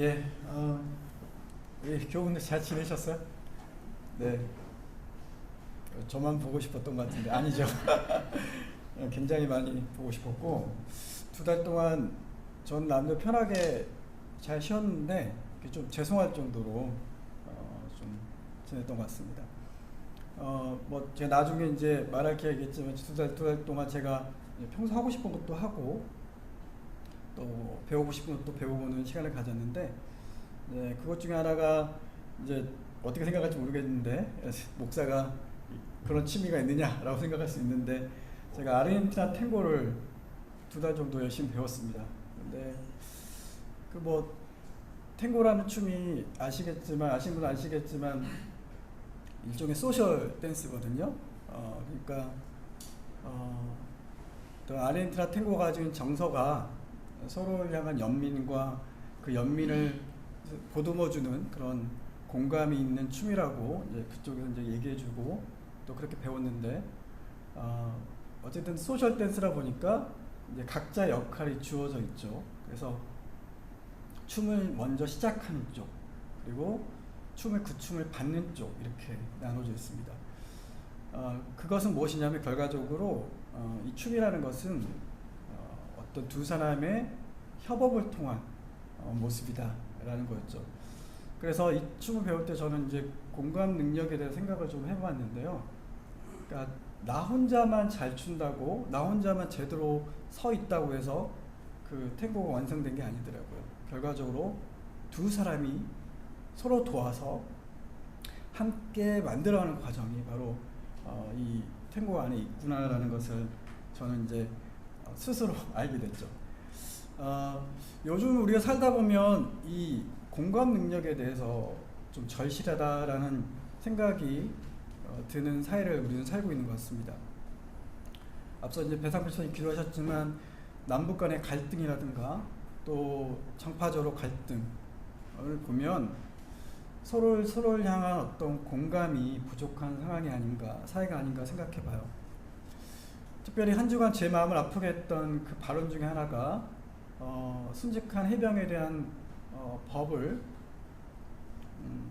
예, 우리 교우분들 잘 지내셨어요? 네, 저만 보고 싶었던 것 같은데 아니죠. 굉장히 많이 보고 싶었고 2달 동안 전 남들 편하게 잘 쉬었는데 좀 죄송할 정도로 좀 지냈던 것 같습니다. 뭐 제가 나중에 이제 말할 기회겠지만 2달 동안 제가 평소 하고 싶은 것도 하고 또 배우고 싶은 것도 배워보는 시간을 가졌는데, 네, 그것 중에 하나가 이제 어떻게 생각할지 모르겠는데 목사가 그런 취미가 있느냐라고 생각할 수 있는데, 제가 아르헨티나 탱고를 2달 정도 열심히 배웠습니다. 근데 그 뭐 탱고라는 춤이 아시는 분은 아시겠지만 일종의 소셜 댄스거든요. 그러니까 또 아르헨티나 탱고가 가진 정서가 서로를 향한 연민과 그 연민을 보듬어주는 그런 공감이 있는 춤이라고 이제 그쪽에서 이제 얘기해주고 또 그렇게 배웠는데, 어쨌든 소셜 댄스라 보니까 이제 각자 역할이 주어져 있죠. 그래서 춤을 먼저 시작하는 쪽, 그리고 그 춤을 받는 쪽, 이렇게 나눠져 있습니다. 그것은 무엇이냐면 결과적으로 이 춤이라는 것은 어떤 두 사람의 협업을 통한 모습이다라는 거였죠. 그래서 이 춤을 배울 때 저는 이제 공감 능력에 대해 생각을 좀 해봤는데요. 그러니까 나 혼자만 잘 춘다고, 나 혼자만 제대로 서 있다고 해서 그 탱고가 완성된 게 아니더라고요. 결과적으로 두 사람이 서로 도와서 함께 만들어가는 과정이 바로 이 탱고 안에 있구나라는 것을 저는 이제 스스로 알게 됐죠. 요즘 우리가 살다 보면 이 공감 능력에 대해서 좀 절실하다라는 생각이 드는 사회를 우리는 살고 있는 것 같습니다. 앞서 이제 배상필 선생님 기도하셨지만 남북 간의 갈등이라든가 또 정파적으로 갈등을 보면 서로를 향한 어떤 공감이 부족한 상황이 아닌가, 사회가 아닌가 생각해봐요. 특별히 한 주간 제 마음을 아프게 했던 그 발언 중에 하나가 순직한 해병에 대한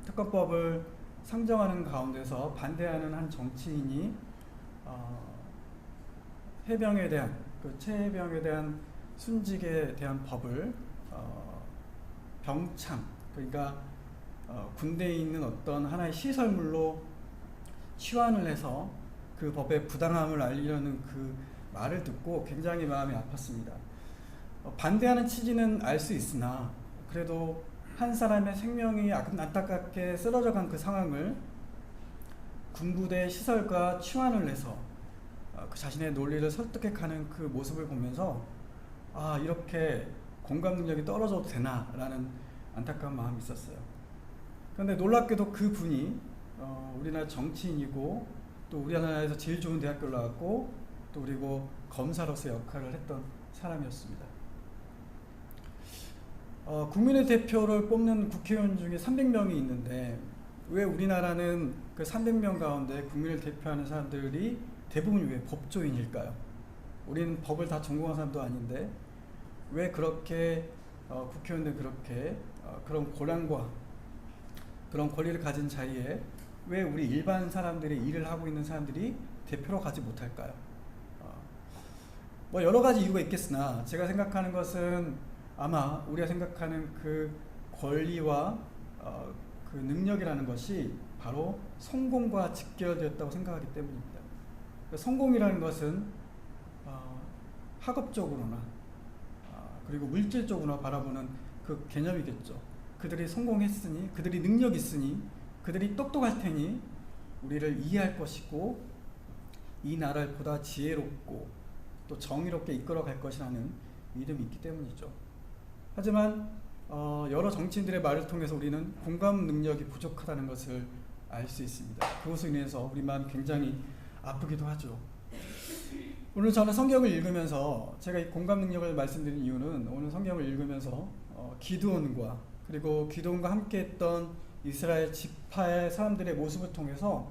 특검법을 상정하는 가운데서 반대하는 한 정치인이 해병에 대한, 그 최해병에 대한 순직에 대한 법을 병참, 그러니까 군대에 있는 어떤 하나의 시설물로 치환을 해서 그 법의 부당함을 알리려는 그 말을 듣고 굉장히 마음이 아팠습니다. 반대하는 취지는 알 수 있으나 그래도 한 사람의 생명이 안타깝게 쓰러져간 그 상황을 군부대 시설과 치환을 해서 그 자신의 논리를 설득해가는 그 모습을 보면서 이렇게 공감 능력이 떨어져도 되나라는 안타까운 마음이 있었어요. 그런데 놀랍게도 그 분이 우리나라 정치인이고 또 우리나라에서 제일 좋은 대학교를 나왔고 또 그리고 검사로서 역할을 했던 사람이었습니다. 국민의 대표를 뽑는 국회의원 중에 300명이 있는데 왜 우리나라는 그 300명 가운데 국민을 대표하는 사람들이 대부분 왜 법조인일까요? 우리는 법을 다 전공한 사람도 아닌데 왜 그렇게 국회의원들 그렇게 그런 고량과 그런 권리를 가진 자리에 왜 우리 일반 사람들이 일을 하고 있는 사람들이 대표로 가지 못할까요? 뭐 여러 가지 이유가 있겠으나 제가 생각하는 것은 아마 우리가 생각하는 그 권리와 그 능력이라는 것이 바로 성공과 직결되었다고 생각하기 때문입니다. 성공이라는 것은 학업적으로나 그리고 물질적으로나 바라보는 그 개념이겠죠. 그들이 성공했으니, 그들이 능력 있으니, 그들이 똑똑할 테니 우리를 이해할 것이고 이 나라를 보다 지혜롭고 또 정의롭게 이끌어갈 것이라는 믿음이 있기 때문이죠. 하지만 여러 정치인들의 말을 통해서 우리는 공감 능력이 부족하다는 것을 알 수 있습니다. 그것으로 인해서 우리 마음이 굉장히 아프기도 하죠. 오늘 저는 성경을 읽으면서 제가 이 공감 능력을 말씀드린 이유는 오늘 성경을 읽으면서 기드온과 그리고 기드온과 함께했던 이스라엘 지파의 사람들의 모습을 통해서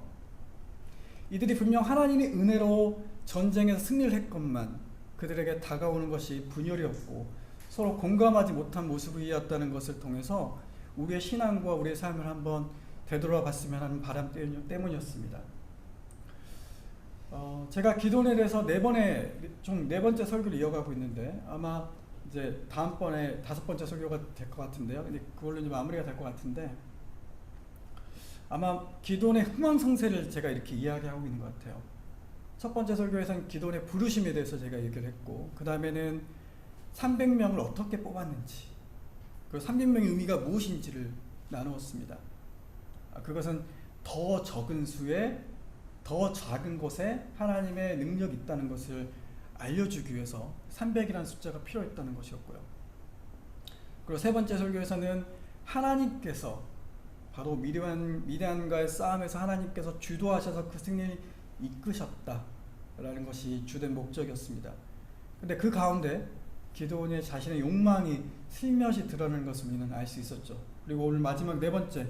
이들이 분명 하나님의 은혜로 전쟁에서 승리를 했건만 그들에게 다가오는 것이 분열이었고 서로 공감하지 못한 모습이었다는 것을 통해서 우리의 신앙과 우리의 삶을 한번 되돌아봤으면 하는 바람 때문이었습니다. 제가 기도원에 대해서 네 번째 설교를 이어가고 있는데 아마 이제 다음번에 5번째 설교가 될 것 같은데요. 근데 그걸로 이제 마무리가 될 것 같은데 아마 기도원의 흥왕성쇠를 제가 이렇게 이야기하고 있는 것 같아요. 첫 번째 설교에서는 기도원의 부르심에 대해서 제가 얘기를 했고, 그 다음에는 300명을 어떻게 뽑았는지, 그리고 300명의 의미가 무엇인지를 나누었습니다. 그것은 더 적은 수에 더 작은 곳에 하나님의 능력이 있다는 것을 알려주기 위해서 300이라는 숫자가 필요했다는 것이었고요. 그리고 세 번째 설교에서는 하나님께서 바로 미디안과의 싸움에서 하나님께서 주도하셔서 그 승리를 이끄셨다라는 것이 주된 목적이었습니다. 근데 그 가운데 기드온의 자신의 욕망이 슬며시 드러나는 것을 우리는 알 수 있었죠. 그리고 오늘 마지막 네 번째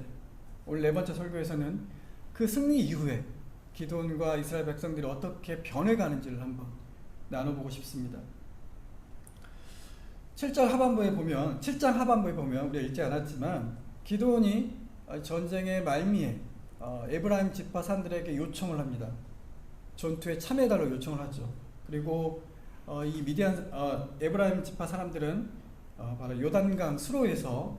설교에서는 그 승리 이후에 기드온과 이스라엘 백성들이 어떻게 변해가는지를 한번 나눠보고 싶습니다. 7장 하반부에 보면 우리가 읽지 않았지만 기드온이 전쟁의 말미에 에브라임 지파 사람들에게 요청을 합니다. 전투에 참여해달라고 요청을 하죠. 그리고 이 에브라임 지파 사람들은 바로 요단강 수로에서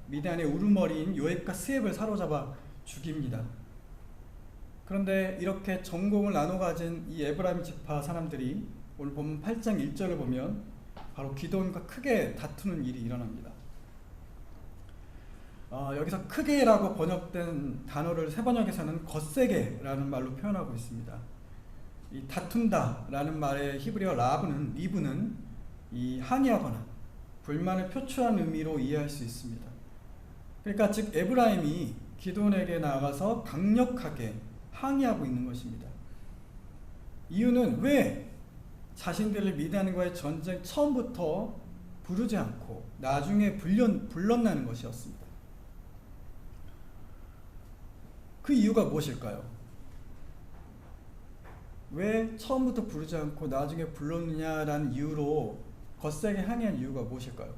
미디안의 우두머리인 요압과 스엡을 사로잡아 죽입니다. 그런데 이렇게 전공을 나눠 가진 이 에브라임 지파 사람들이 오늘 보면 8장 1절을 보면 바로 기드온과 크게 다투는 일이 일어납니다. 여기서 크게라고 번역된 단어를 세번역에서는 거세게라는 말로 표현하고 있습니다. 이 다툰다라는 말의 히브리어 리브는 이 항의하거나 불만을 표출한 의미로 이해할 수 있습니다. 그러니까 즉 에브라임이 기드온에게 나아가서 강력하게 항의하고 있는 것입니다. 이유는 왜 자신들을 미디안과의 전쟁 처음부터 부르지 않고 나중에 불렀나는 것이었습니다. 그 이유가 무엇일까요? 왜 처음부터 부르지 않고 나중에 불렀느냐라는 이유로 거세게 항의한 이유가 무엇일까요?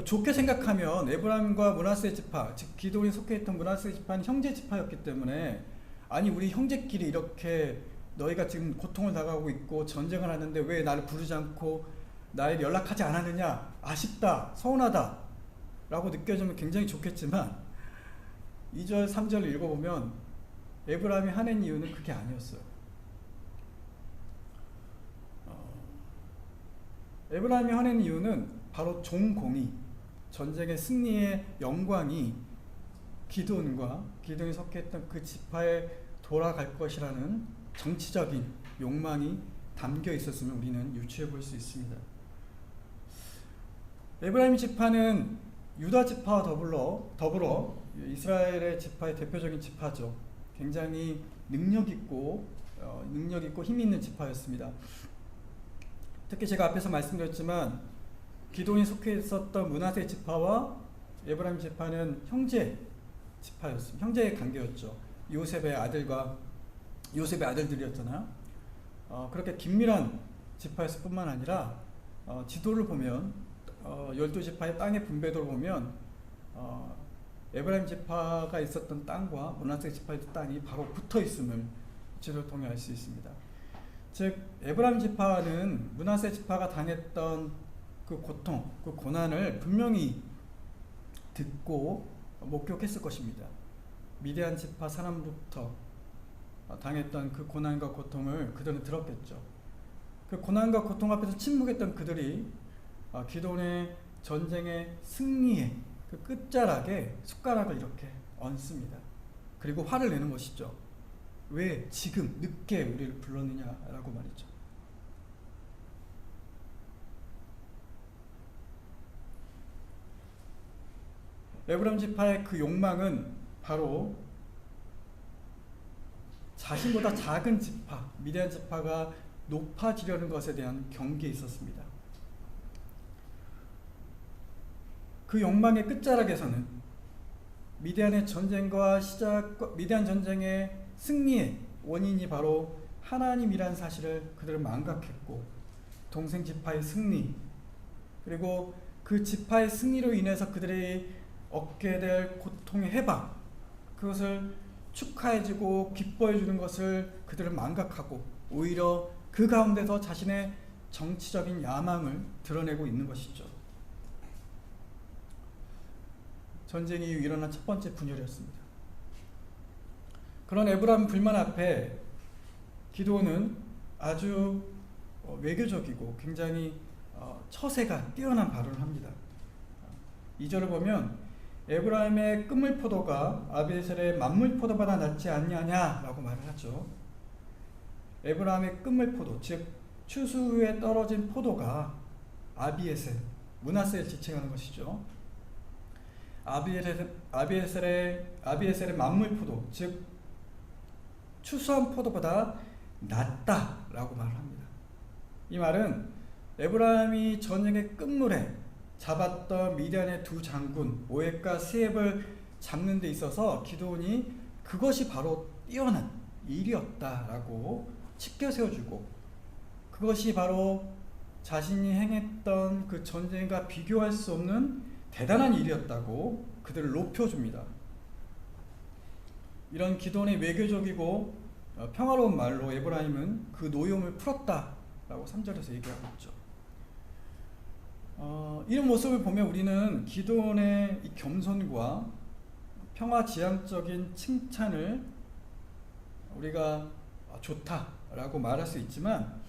좋게 생각하면 에브라임과 므낫세 지파, 즉 기드온이 속해 있던 므낫세 지파는 형제 지파였기 때문에 아니 우리 형제끼리 이렇게 너희가 지금 고통을 당하고 있고 전쟁을 하는데 왜 나를 부르지 않고 나에게 연락하지 않았느냐, 아쉽다, 서운하다 라고 느껴지면 굉장히 좋겠지만 2절 3절을 읽어보면 에브라임이 화낸 이유는 그게 아니었어요. 에브라임이 화낸 이유는 바로 종공이, 전쟁의 승리의 영광이 기드온이 속해있던 그 지파에 돌아갈 것이라는 정치적인 욕망이 담겨 있었으면 우리는 유추해 볼 수 있습니다. 에브라임 지파는 유다 지파와 더불어 이스라엘의 지파의 대표적인 지파죠. 굉장히 능력 있고 힘이 있는 지파였습니다. 특히 제가 앞에서 말씀드렸지만 기드온이 속해 있었던 므낫세 지파와 에브라임 지파는 형제 지파였습니다. 형제의 관계였죠. 요셉의 아들들이었잖아요. 그렇게 긴밀한 지파였을 뿐만 아니라 지도를 보면 12지파의 땅의 분배도를 보면 에브라임 지파가 있었던 땅과 므낫세 지파의 땅이 바로 붙어 있음을 지도를 통해 알 수 있습니다. 즉 에브라임 지파는 므낫세 지파가 당했던 그 고통, 그 고난을 분명히 듣고 목격했을 것입니다. 미디안 지파 사람부터 당했던 그 고난과 고통을 그들은 들었겠죠. 그 고난과 고통 앞에서 침묵했던 그들이 기드온의 전쟁의 승리의 그 끝자락에 숟가락을 이렇게 얹습니다. 그리고 화를 내는 것이죠. 왜 지금 늦게 우리를 불렀느냐라고 말이죠. 에브라임 지파의 그 욕망은 바로 자신보다 작은 지파, 미디안 지파가 높아지려는 것에 대한 경계에 있었습니다. 그 욕망의 끝자락에서는 미디안 전쟁의 승리의 원인이 바로 하나님이란 사실을 그들은 망각했고, 동생 지파의 승리, 그리고 그 지파의 승리로 인해서 그들이 얻게 될 고통의 해방, 그것을 축하해주고 기뻐해주는 것을 그들은 망각하고 오히려 그 가운데서 자신의 정치적인 야망을 드러내고 있는 것이죠. 전쟁이 이후 일어난 첫 번째 분열이었습니다. 그런 에브라임 불만 앞에 기드온은 아주 외교적이고 굉장히 처세가 뛰어난 발언을 합니다. 2절을 보면 에브라임의 끝물포도가 아비에셀의 만물포도보다 낫지 않냐라고 말을 하죠. 에브라임의 끝물포도, 즉 추수 후에 떨어진 포도가 아비에셀, 므낫세를 지칭하는 것이죠. 아비에셀의 만물포도, 즉 추수한 포도보다 낫다라고 말을 합니다. 이 말은 에브라임이 전쟁의 끝물에 잡았던 미디안의 두 장군 오획과 스엡을 잡는 데 있어서 기드온이 그것이 바로 뛰어난 일이었다라고 치켜 세워주고, 그것이 바로 자신이 행했던 그 전쟁과 비교할 수 없는 대단한 일이었다고 그들을 높여줍니다. 이런 기드온의 외교적이고 평화로운 말로 에브라임은 그 노여움을 풀었다라고 3절에서 얘기하고 있죠. 이런 모습을 보면 우리는 기드온의 이 겸손과 평화지향적인 칭찬을 우리가 좋다라고 말할 수 있지만,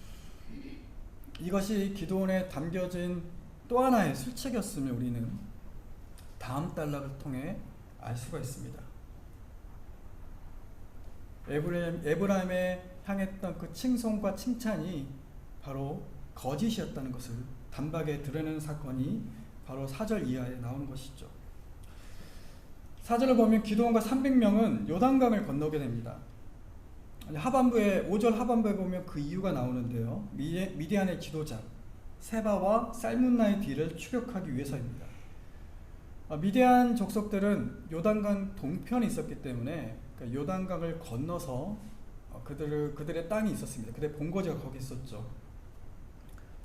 이것이 기드온에 담겨진 또 하나의 술책이었음을 우리는 다음 단락을 통해 알 수가 있습니다. 에브라임에 향했던 그 칭송과 칭찬이 바로 거짓이었다는 것을 단박에 드러내는 사건이 바로 4절 이하에 나오는 것이죠. 4절을 보면 기드온과 300명은 요단강을 건너게 됩니다. 하반부에 5절 하반부에 보면 그 이유가 나오는데요. 미디안의 지도자 세바와 살문나의 뒤를 추격하기 위해서입니다. 미디안 족속들은 요단강 동편에 있었기 때문에 요단강을 건너서 그들의 땅이 있었습니다. 그들의 본거지가 거기 있었죠.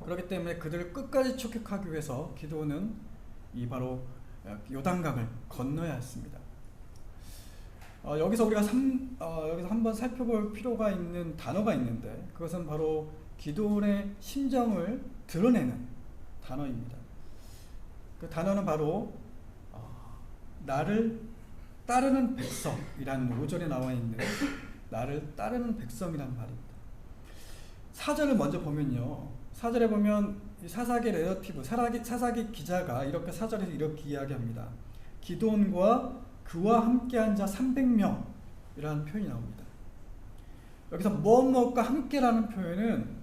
그렇기 때문에 그들을 끝까지 추격하기 위해서 기드온은 바로 요단강을 건너야 했습니다. 여기서 우리가 여기서 한번 살펴볼 필요가 있는 단어가 있는데, 그것은 바로 기드온의 심정을 드러내는 단어입니다. 그 단어는 바로 나를 따르는 백성이라는 5절에 나와 있는 나를 따르는 백성이라는 말입니다. 4절을 먼저 보면요, 4절에 보면 사사기 내러티브, 사사기 기자가 이렇게 4절에서 이렇게 이야기합니다. 기드온과 그와 함께한 자 300명이라는 표현이 나옵니다. 여기서 무엇과 함께라는 표현은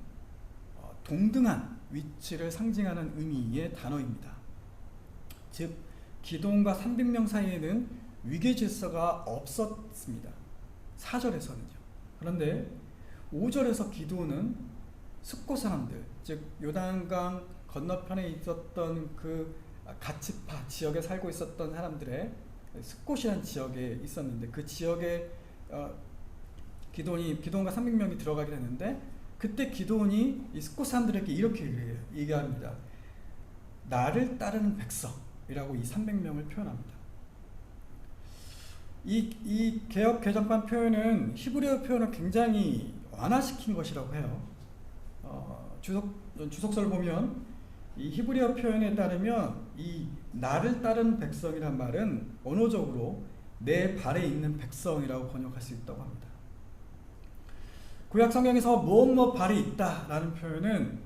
동등한 위치를 상징하는 의미의 단어입니다. 즉 기드온과 300명 사이에는 위계 질서가 없었습니다. 4절에서는요. 그런데 5절에서 기드온은 숫고 사람들, 즉 요단강 건너편에 있었던 그 가츠파 지역에 살고 있었던 사람들의 숫곳이라는 지역에 있었는데, 그 지역에 기드온과 300명이 들어가게 됐는데, 그때 기드온이 이 숫곳 사람들에게 이렇게 얘기합니다. 나를 따르는 백성이라고 이 300명을 표현합니다. 이 개역 개정판 표현은 히브리어 표현을 굉장히 완화시킨 것이라고 해요. 주석서를 보면 이 히브리어 표현에 따르면 이 나를 따르는 백성이란 말은 언어적으로 내 발에 있는 백성이라고 번역할 수 있다고 합니다. 구약 성경에서 무엇 발이 있다라는 표현은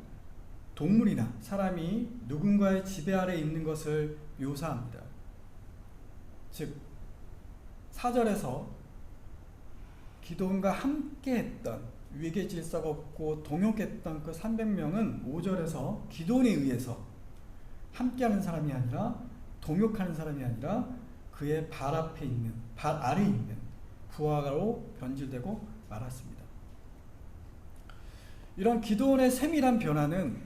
동물이나 사람이 누군가의 지배 아래 있는 것을 묘사합니다. 즉 4절에서 기드온과 함께했던 위계 질서가 없고 동역했던 그 300명은 5절에서 기드온에 의해서 함께하는 사람이 아니라 동역하는 사람이 아니라 그의 발 앞에 있는, 발 아래에 있는 부하로 변질되고 말았습니다. 이런 기드온의 세밀한 변화는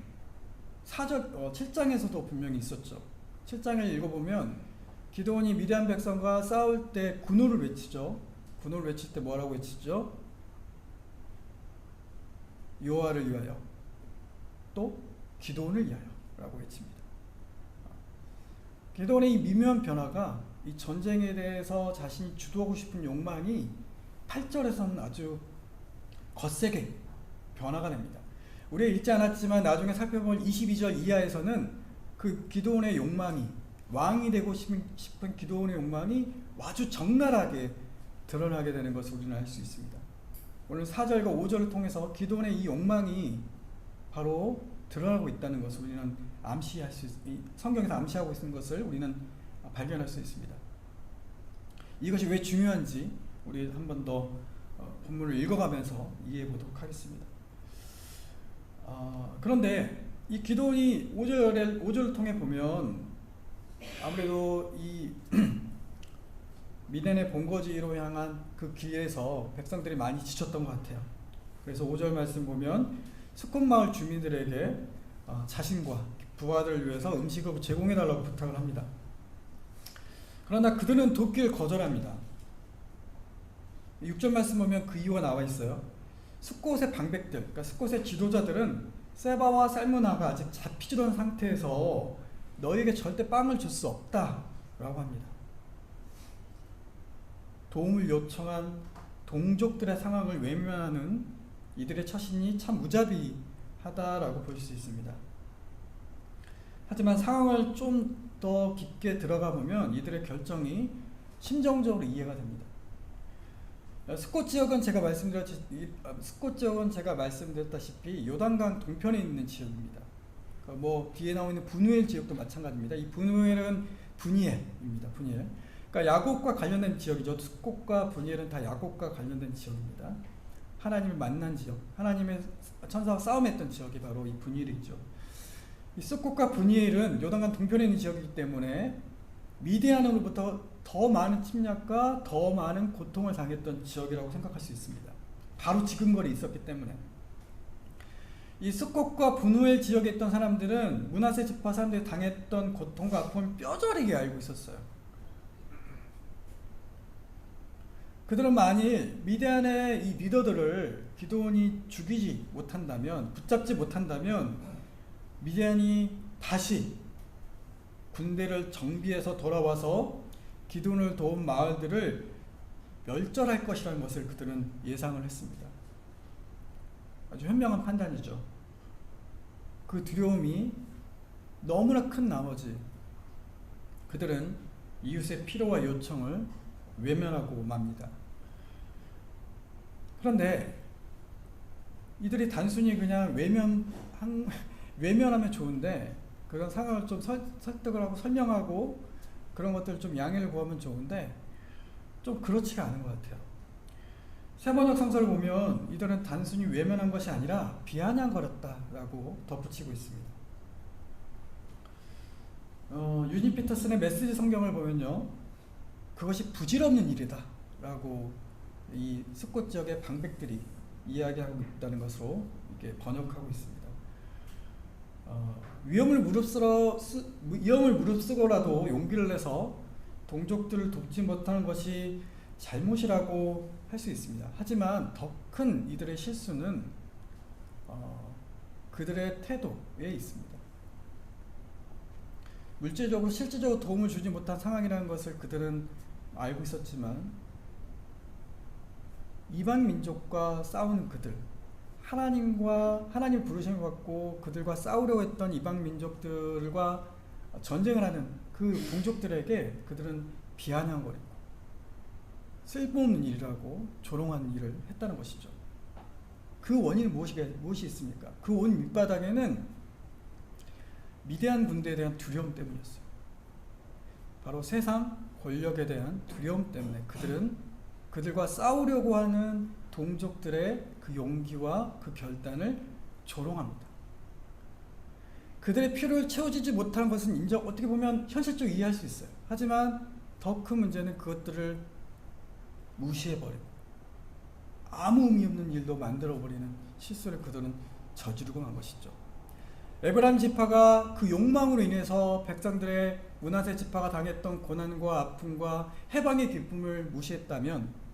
7장에서도 분명히 있었죠. 7장을 읽어보면 기드온이 미디안 백성과 싸울 때 군호를 외치죠. 군호를 외칠 때 뭐라고 외치죠? 여호와를 위하여, 또 기드온을 위하여 라고 외칩니다. 기도원의 이 미묘한 변화가 이 전쟁에 대해서 자신이 주도하고 싶은 욕망이 8절에서는 아주 거세게 변화가 됩니다. 우리가 읽지 않았지만 나중에 살펴볼 22절 이하에서는 그 기도원의 욕망이, 왕이 되고 싶은 기도원의 욕망이 아주 적나라하게 드러나게 되는 것을 우리는 알 수 있습니다. 오늘 4절과 5절을 통해서 기도원의 이 욕망이 바로 드러나고 있다는 것을 우리는 성경에서 암시하고 있는 것을 우리는 발견할 수 있습니다. 이것이 왜 중요한지 우리 한 번 더 본문을 읽어가면서 이해해 보도록 하겠습니다. 그런데 이 기도원이 5절을 통해 보면 아무래도 이 미디안의 본거지로 향한 그 길에서 백성들이 많이 지쳤던 것 같아요. 그래서 5절 말씀 보면 숫곳 마을 주민들에게 자신과 부하들을 위해서 음식을 제공해달라고 부탁을 합니다. 그러나 그들은 돕기를 거절합니다. 6절 말씀 보면 그 이유가 나와 있어요. 숫곳의 방백들, 그러니까 숫곳의 지도자들은 세바와 살무나가 아직 잡히지도 않은 상태에서 너에게 절대 빵을 줄 수 없다 라고 합니다. 도움을 요청한 동족들의 상황을 외면하는 이들의 처신이 참 무자비하다라고 볼 수 있습니다. 하지만 상황을 좀 더 깊게 들어가 보면 이들의 결정이 심정적으로 이해가 됩니다. 숫곳 지역은 제가 말씀드렸다시피 요단강 동편에 있는 지역입니다. 뭐 뒤에 나오는 분우엘 지역도 마찬가지입니다. 이 분우엘은 분이엘입니다. 분이엘. 그러니까 야곱과 관련된 지역이죠. 숫곳과 분이엘은 다 야곱과 관련된 지역입니다. 하나님을 만난 지역, 하나님의 천사와 싸움했던 지역이 바로 이 분이엘이죠. 이 숫곳과 분이엘은 요단강 동편에 있는 지역이기 때문에 미디안으로부터 더 많은 침략과 더 많은 고통을 당했던 지역이라고 생각할 수 있습니다. 바로 지근거리에 있었기 때문에. 이 숫곳과 분우엘 지역에 있던 사람들은 므낫세 지파 사람들이 당했던 고통과 아픔을 뼈저리게 알고 있었어요. 그들은 만일 미디안의 이 리더들을 기드온이 죽이지 못한다면, 붙잡지 못한다면 미디안이 다시 군대를 정비해서 돌아와서 기드온을 도운 마을들을 멸절할 것이라는 것을 그들은 예상을 했습니다. 아주 현명한 판단이죠. 그 두려움이 너무나 큰 나머지 그들은 이웃의 필요와 요청을 외면하고 맙니다. 그런데 이들이 단순히 그냥 외면하면 좋은데, 그런 상황을 좀 설득을 하고 설명하고 그런 것들을 좀 양해를 구하면 좋은데 좀 그렇지가 않은 것 같아요. 세번역 성서를 보면 이들은 단순히 외면한 것이 아니라 비아냥거렸다라고 덧붙이고 있습니다. 유진 피터슨의 메시지 성경을 보면요, 그것이 부질없는 일이다 라고 이 숫곳 지역의 방백들이 이야기하고 있다는 것으로 이렇게 번역하고 있습니다. 위험을 무릅쓰고라도 용기를 내서 동족들을 돕지 못하는 것이 잘못이라고 할 수 있습니다. 하지만 더 큰 이들의 실수는 그들의 태도에 있습니다. 물질적으로 실질적으로 도움을 주지 못한 상황이라는 것을 그들은 알고 있었지만, 이방 민족과 싸우는 그들, 하나님 부르심을 받고 그들과 싸우려고 했던 이방 민족들과 전쟁을 하는 그 동족들에게 그들은 비아냥거리고 쓸모없는 일이라고 조롱하는 일을 했다는 것이죠. 그 원인은 무엇이 있습니까? 그 온 밑바닥에는 미디안 군대에 대한 두려움 때문이었어요. 바로 세상 권력에 대한 두려움 때문에 그들은 그들과 싸우려고 하는 동족들의 그 용기와 그 결단을 조롱합니다. 그들의 필요를 채워지지 못하는 것은 어떻게 보면 현실적으로 이해할 수 있어요. 하지만 더 큰 문제는 그것들을 무시해버리고 아무 의미 없는 일도 만들어버리는 실수를 그들은 저지르고 만 것이죠. 에브라임 지파가 그 욕망으로 인해서 백성들의 므낫세 지파가 당했던 고난과 아픔과 해방의 기쁨을 무시했다면,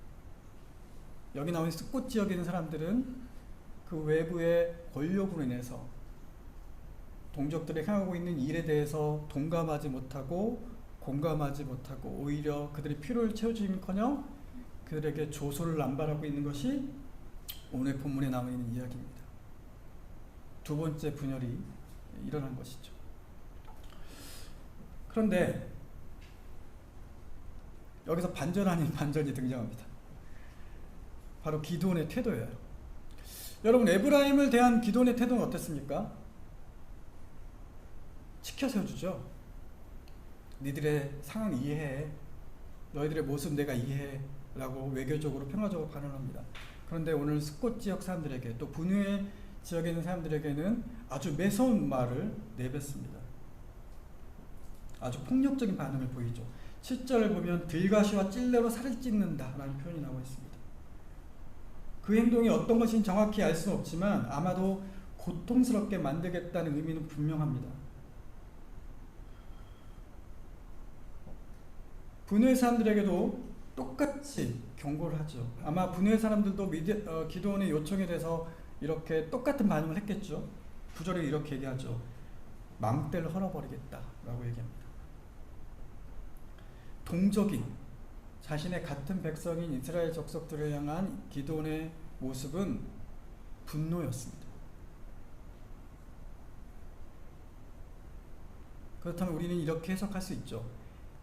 여기 나온 숫곳 지역에 있는 사람들은 그 외부의 권력으로 인해서 동족들이 행하고 있는 일에 대해서 동감하지 못하고 공감하지 못하고 오히려 그들의 필요를 채워주기는커녕 그들에게 조소를 남발하고 있는 것이 오늘 본문에 나와 있는 이야기입니다. 두 번째 분열이 일어난 것이죠. 그런데 여기서 반전 아닌 반전이 등장합니다. 바로 기드온의 태도예요. 여러분, 에브라임을 대한 기드온의 태도는 어땠습니까? 치켜 세워주죠. 니들의 상황 이해해. 너희들의 모습 내가 이해해. 라고 외교적으로 평화적으로 반응합니다. 그런데 오늘 스콧 지역 사람들에게 또 분유의 지역에 있는 사람들에게는 아주 매서운 말을 내뱉습니다. 아주 폭력적인 반응을 보이죠. 7절을 보면 들가시와 찔레로 살을 찢는다 라는 표현이 나와 있습니다. 그 행동이 어떤 것인지 정확히 알 수는 없지만 아마도 고통스럽게 만들겠다는 의미는 분명합니다. 분유의 사람들에게도 똑같이 경고를 하죠. 아마 분유의 사람들도 기드온의 요청에 대해서 이렇게 똑같은 반응을 했겠죠. 9절에 이렇게 얘기하죠. 망대를 헐어버리겠다 라고 얘기합니다. 동족인 자신의 같은 백성인 이스라엘 족속들을 향한 기드온의 모습은 분노였습니다. 그렇다면 우리는 이렇게 해석할 수 있죠.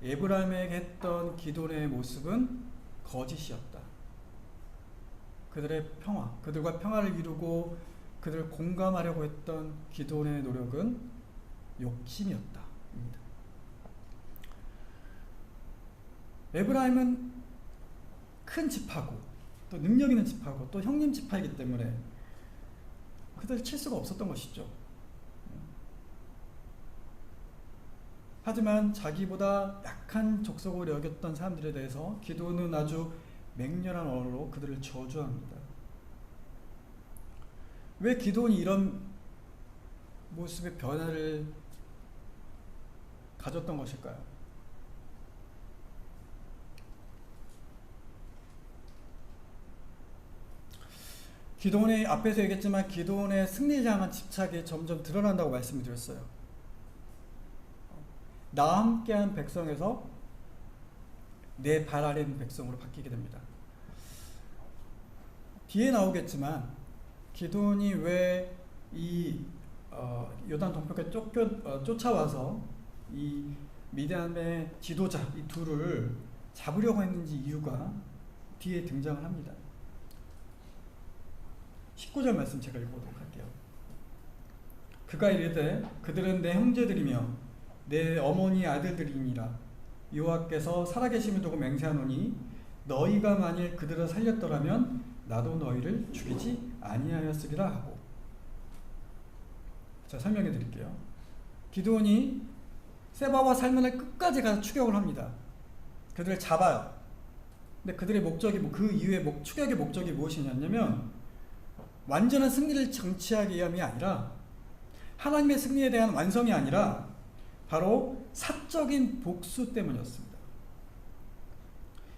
에브라임에게 했던 기드온의 모습은 거짓이었다. 그들의 평화, 그들과 평화를 이루고 그들을 공감하려고 했던 기드온의 노력은 욕심이었다. 에브라임은 큰 지파고 또 능력 있는 지파고 또 형님 지파이기 때문에 그들을 칠 수가 없었던 것이죠. 하지만 자기보다 약한 족속으로 여겼던 사람들에 대해서 기드온은 아주 맹렬한 언어로 그들을 저주합니다. 왜 기드온이 이런 모습의 변화를 가졌던 것일까요? 기드온의 앞에서 얘기했지만 기드온의 승리를 향한 집착이 점점 드러난다고 말씀을 드렸어요. 나와 함께한 백성에서 내 발 아래 있는 백성으로 바뀌게 됩니다. 뒤에 나오겠지만 기드온이 왜 이 요단 동편까지 쫓아와서 이 미디안의 지도자 이 둘을 잡으려고 했는지 이유가 뒤에 등장을 합니다. 19절 말씀 제가 읽어보도록 할게요. 그가 이르되 그들은 내 형제들이며 내 어머니 아들들이니라. 여호와께서 살아계심을 두고 맹세하노니 너희가 만일 그들을 살렸더라면 나도 너희를 죽이지 아니하였으리라 하고. 자, 설명해 드릴게요. 기드온이 세바와 살문을 끝까지 가서 추격을 합니다. 그들을 잡아요. 근데 그들의 목적이 그 이후에 추격의 목적이 무엇이냐면 완전한 승리를 쟁취하기 위함이 아니라 하나님의 승리에 대한 완성이 아니라 바로 사적인 복수 때문이었습니다.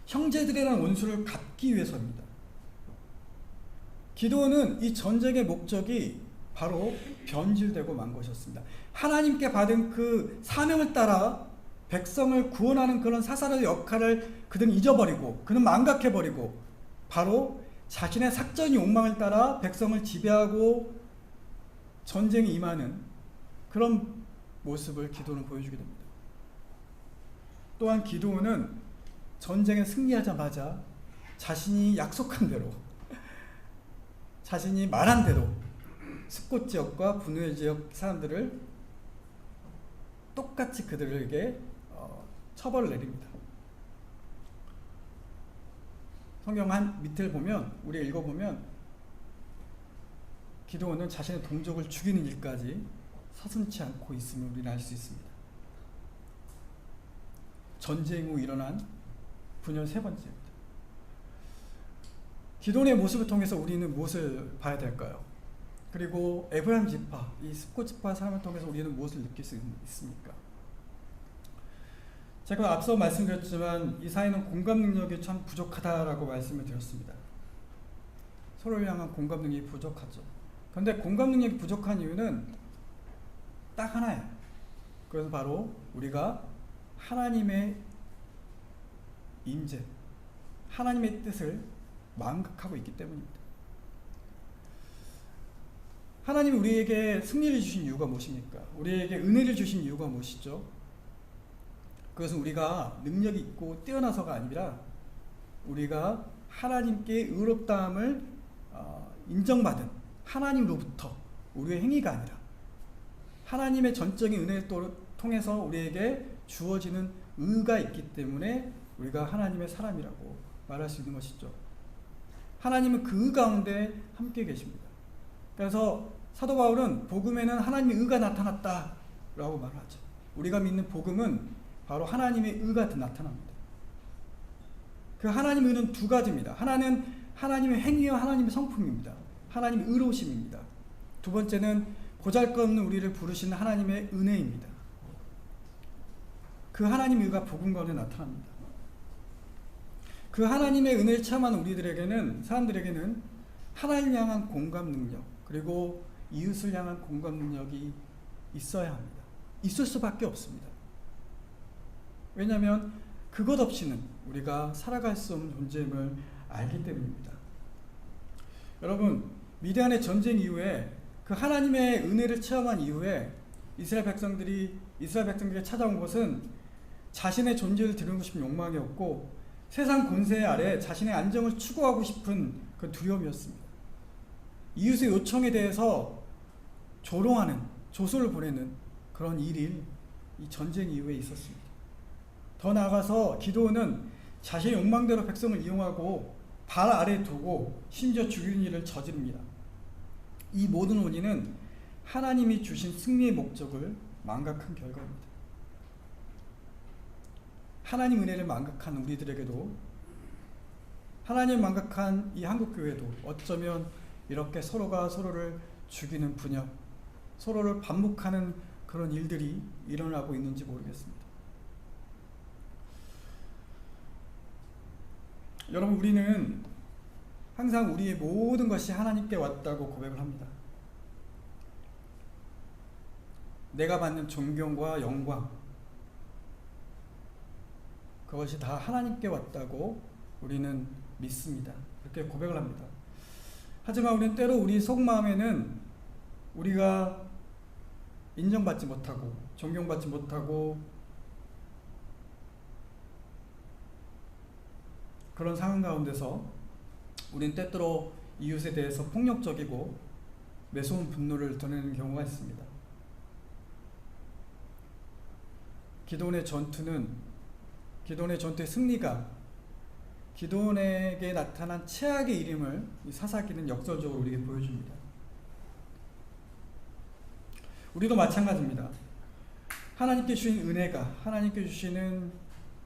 형제들이라는 원수를 갚기 위해서입니다. 기드온은 이 전쟁의 목적이 바로 변질되고 만 것이었습니다. 하나님께 받은 그 사명을 따라 백성을 구원하는 그런 사사로의 역할을 그들은 잊어버리고 그는 망각해버리고 바로 자신의 삭전이 욕망을 따라 백성을 지배하고 전쟁에 임하는 그런 모습을 기드온은 보여주게 됩니다. 또한 기드온은 전쟁에 승리하자마자 자신이 약속한 대로 자신이 말한 대로 스콧 지역과 분우의 지역 사람들을 똑같이 그들에게 처벌을 내립니다. 성경 한 밑을 보면 우리 읽어보면 기드온은 자신의 동족을 죽이는 일까지 서슴지 않고 있음을 우리는 알 수 있습니다. 전쟁 후 일어난 분열 세 번째입니다. 기드온의 모습을 통해서 우리는 무엇을 봐야 될까요? 그리고 에브라임 지파, 이 스콧 지파 사람을 통해서 우리는 무엇을 느낄 수 있습니까? 제가 앞서 말씀드렸지만 이 사회는 공감 능력이 참 부족하다라고 말씀을 드렸습니다. 서로를 향한 공감 능력이 부족하죠. 그런데 공감 능력이 부족한 이유는 딱 하나예요. 그래서 바로 우리가 하나님의 임재, 하나님의 뜻을 망각하고 있기 때문입니다. 하나님이 우리에게 승리를 주신 이유가 무엇입니까? 우리에게 은혜를 주신 이유가 무엇이죠? 그것은 우리가 능력이 있고 뛰어나서가 아니라 우리가 하나님께 의롭다함을 인정받은 하나님으로부터 우리의 행위가 아니라 하나님의 전적인 은혜를 통해서 우리에게 주어지는 의가 있기 때문에 우리가 하나님의 사람이라고 말할 수 있는 것이죠. 하나님은 그 의 가운데 함께 계십니다. 그래서 사도 바울은 복음에는 하나님의 의가 나타났다라고 말하죠. 우리가 믿는 복음은 바로 하나님의 의가 나타납니다. 그 하나님의 의는 두 가지입니다. 하나는 하나님의 행위와 하나님의 성품입니다. 하나님의 의로우심입니다. 두 번째는 보잘것없는 우리를 부르시는 하나님의 은혜입니다. 그 하나님의 의가 복음 가운데 나타납니다. 그 하나님의 은혜를 체험하는 우리들에게는, 사람들에게는 하나님을 향한 공감 능력, 그리고 이웃을 향한 공감 능력이 있어야 합니다. 있을 수밖에 없습니다. 왜냐하면 그것 없이는 우리가 살아갈 수 없는 존재임을 알기 때문입니다. 여러분, 미디안의 전쟁 이후에 그 하나님의 은혜를 체험한 이후에 이스라엘 백성들이 찾아온 것은 자신의 존재를 드러내고 싶은 욕망이었고 세상 권세 아래 자신의 안정을 추구하고 싶은 그 두려움이었습니다. 이웃의 요청에 대해서 조롱하는, 조소를 보내는 그런 일이 이 전쟁 이후에 있었습니다. 더 나아가서 기드온은 자신의 욕망대로 백성을 이용하고 발 아래에 두고 심지어 죽이는 일을 저지릅니다. 이 모든 원인은 하나님이 주신 승리의 목적을 망각한 결과입니다. 하나님 은혜를 망각한 우리들에게도, 하나님을 망각한 이 한국교회도 어쩌면 이렇게 서로가 서로를 죽이는 분열, 서로를 반목하는 그런 일들이 일어나고 있는지 모르겠습니다. 여러분, 우리는 항상 우리의 모든 것이 하나님께 왔다고 고백을 합니다. 내가 받는 존경과 영광, 그것이 다 하나님께 왔다고 우리는 믿습니다. 그렇게 고백을 합니다. 하지만 우리는 때로 우리 속마음에는 우리가 인정받지 못하고 존경받지 못하고 그런 상황 가운데서 우리는 때때로 이웃에 대해서 폭력적이고 매서운 분노를 드러내는 경우가 있습니다. 기드온의 전투의 승리가 기드온에게 나타난 최악의 이름을 사사기는 역설적으로 우리에게 보여줍니다. 우리도 마찬가지입니다. 하나님께 주신 은혜가, 하나님께 주시는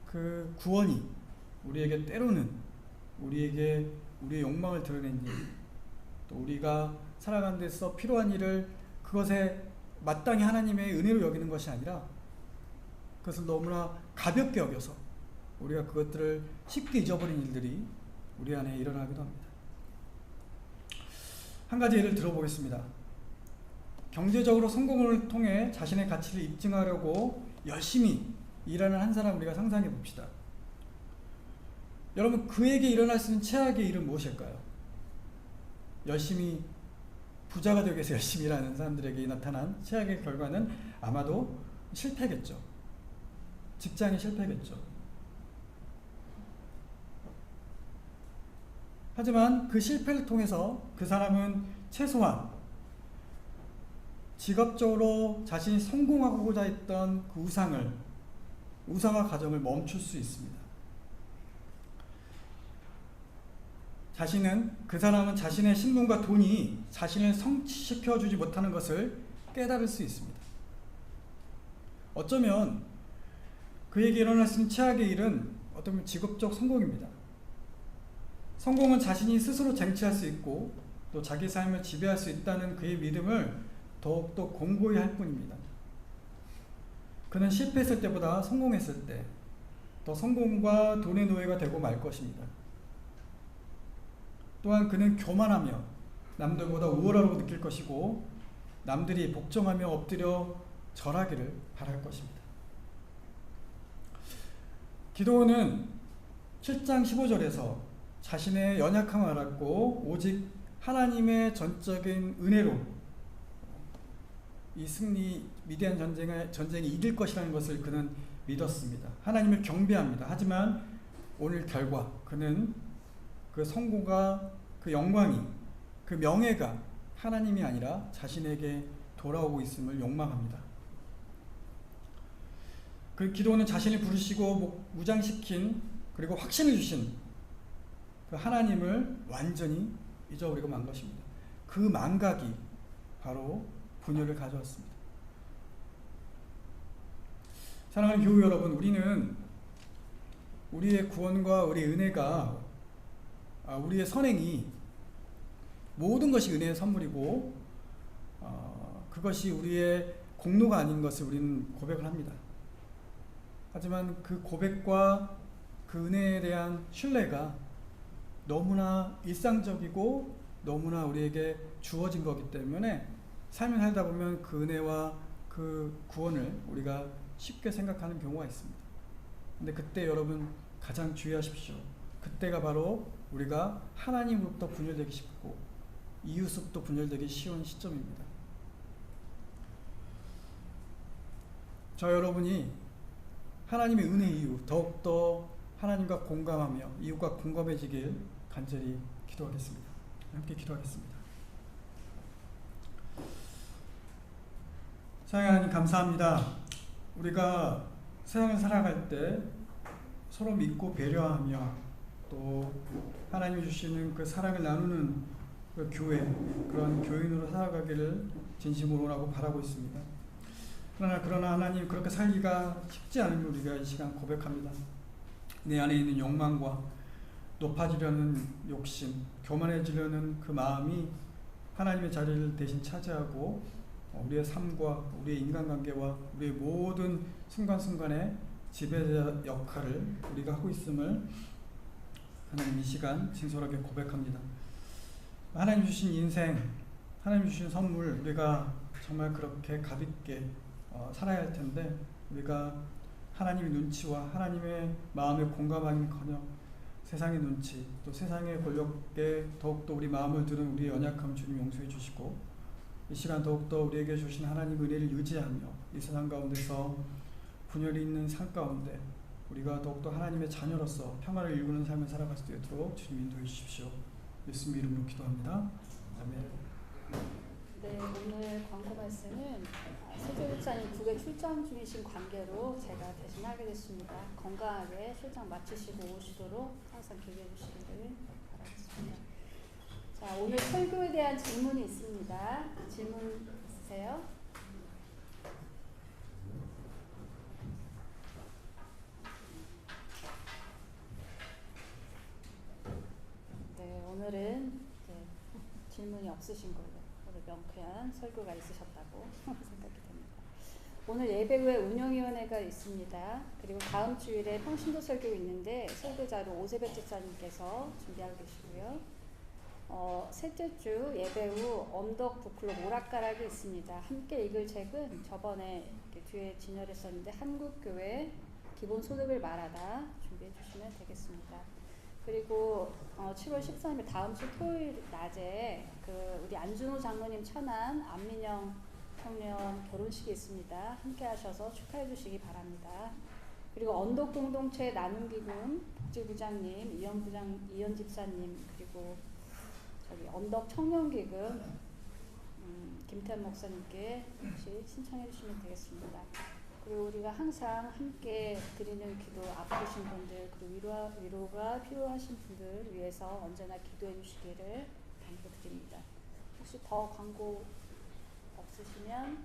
그 구원이 우리에게 때로는 우리에게 우리의 욕망을 드러낸 일, 또 우리가 살아가는 데서 필요한 일을 그것에 마땅히 하나님의 은혜로 여기는 것이 아니라 그것을 너무나 가볍게 여겨서 우리가 그것들을 쉽게 잊어버린 일들이 우리 안에 일어나기도 합니다. 한 가지 예를 들어보겠습니다. 경제적으로 성공을 통해 자신의 가치를 입증하려고 열심히 일하는 한 사람 우리가 상상해 봅시다. 여러분, 그에게 일어날 수 있는 최악의 일은 무엇일까요? 열심히 부자가 되기 위해서 열심히 일하는 사람들에게 나타난 최악의 결과는 아마도 실패겠죠. 직장이 실패겠죠. 하지만 그 실패를 통해서 그 사람은 최소한 직업적으로 자신이 성공하고자 했던 그 우상화 과정을 멈출 수 있습니다. 그 사람은 자신의 신분과 돈이 자신을 성취시켜주지 못하는 것을 깨달을 수 있습니다. 어쩌면 그에게 일어날 수 있는 최악의 일은 어쩌면 직업적 성공입니다. 성공은 자신이 스스로 쟁취할 수 있고 또 자기 삶을 지배할 수 있다는 그의 믿음을 더욱더 공고히 할 뿐입니다. 그는 실패했을 때보다 성공했을 때 더 성공과 돈의 노예가 되고 말 것입니다. 또한 그는 교만하며 남들보다 우월하다고 느낄 것이고 남들이 복종하며 엎드려 절하기를 바랄 것입니다. 기도는 7장 15절에서 자신의 연약함을 알았고 오직 하나님의 전적인 은혜로 이 미디안 전쟁이 이길 것이라는 것을 그는 믿었습니다. 하나님을 경배합니다. 하지만 오늘 결과 그는 그 성공과 그 영광이 그 명예가 하나님이 아니라 자신에게 돌아오고 있음을 욕망합니다. 그 기도는 자신을 부르시고 무장시킨 그리고 확신을 주신 그 하나님을 완전히 잊어버리고 만 것입니다. 그 망각이 바로 분열을 가져왔습니다. 사랑하는 교우 여러분, 우리는 우리의 구원과 우리의 은혜가 우리의 선행이 모든 것이 은혜의 선물이고 그것이 우리의 공로가 아닌 것을 우리는 고백을 합니다. 하지만 그 고백과 그 은혜에 대한 신뢰가 너무나 일상적이고 너무나 우리에게 주어진 거기 때문에 삶을 살다 보면 그 은혜와 그 구원을 우리가 쉽게 생각하는 경우가 있습니다. 근데 그때 여러분 가장 주의하십시오. 그때가 바로 우리가 하나님으로부터 분열되기 쉽고 이웃으로부터 분열되기 쉬운 시점입니다. 저 여러분이 하나님의 은혜 이후 더욱더 하나님과 공감하며 이웃과 공감해지길 간절히 기도하겠습니다. 함께 기도하겠습니다. 사랑하는 하나님 감사합니다. 우리가 세상을 살아갈 때 서로 믿고 배려하며 또 하나님이 주시는 그 사랑을 나누는 그 교회, 그런 교인으로 살아가기를 진심으로 바라고 있습니다. 그러나 하나님 그렇게 살기가 쉽지 않은 우리가 이 시간 고백합니다. 내 안에 있는 욕망과 높아지려는 욕심, 교만해지려는 그 마음이 하나님의 자리를 대신 차지하고 우리의 삶과 우리의 인간관계와 우리의 모든 순간순간의 지배자 역할을 우리가 하고 있음을 하나님 이 시간 진솔하게 고백합니다. 하나님 주신 인생, 하나님 주신 선물 우리가 정말 그렇게 가볍게 살아야 할 텐데 우리가 하나님의 눈치와 하나님의 마음에 공감하기는커녕 세상의 눈치 또 세상의 권력에 더욱더 우리 마음을 두는 우리의 연약함 주님 용서해 주시고 이 시간 더욱더 우리에게 주신 하나님의 은혜를 유지하며 이 세상 가운데서 분열이 있는 삶 가운데 우리가 더욱더 하나님의 자녀로서 평화를 이루는 삶을 살아갈 수 있도록 주님 인도해 주십시오. 예수 이름으로 기도합니다. 아멘. 네, 오늘 광고 말씀은 세조 목사님 국외 출장 중이신 관계로 제가 대신하게 됐습니다. 건강하게 출장 마치시고 오시도록 항상 기도해 주시기를 바라겠습니다. 자, 오늘 설교에 대한 질문이 있습니다. 질문 있으세요? 네, 오늘은 질문이 없으신 걸로 오늘 명쾌한 설교가 있으셨다고 생각이 됩니다. 오늘 예배 후에 운영위원회가 있습니다. 그리고 다음 주일에 평신도 설교가 있는데 설교자로 오세배 집사님께서 준비하고 계시고요. 셋째 주 예배 후 언덕 북클럽 오락가락이 있습니다. 함께 읽을 책은 저번에 이렇게 뒤에 진열했었는데 한국교회 기본소득을 말하다 준비해 주시면 되겠습니다. 그리고 7월 13일 다음 주 토요일 낮에 우리 안준호 장로님 천안 안민영 청년 결혼식이 있습니다. 함께 하셔서 축하해 주시기 바랍니다. 그리고 언덕 공동체 나눔기금 복지부장님, 이현 집사님 그리고 언덕 청년기금 김태현 목사님께 혹시 신청해 주시면 되겠습니다. 그리고 우리가 항상 함께 드리는 기도 아프신 분들 그리고 위로가 필요하신 분들 위해서 언제나 기도해 주시기를 당부드립니다. 혹시 더 광고 없으시면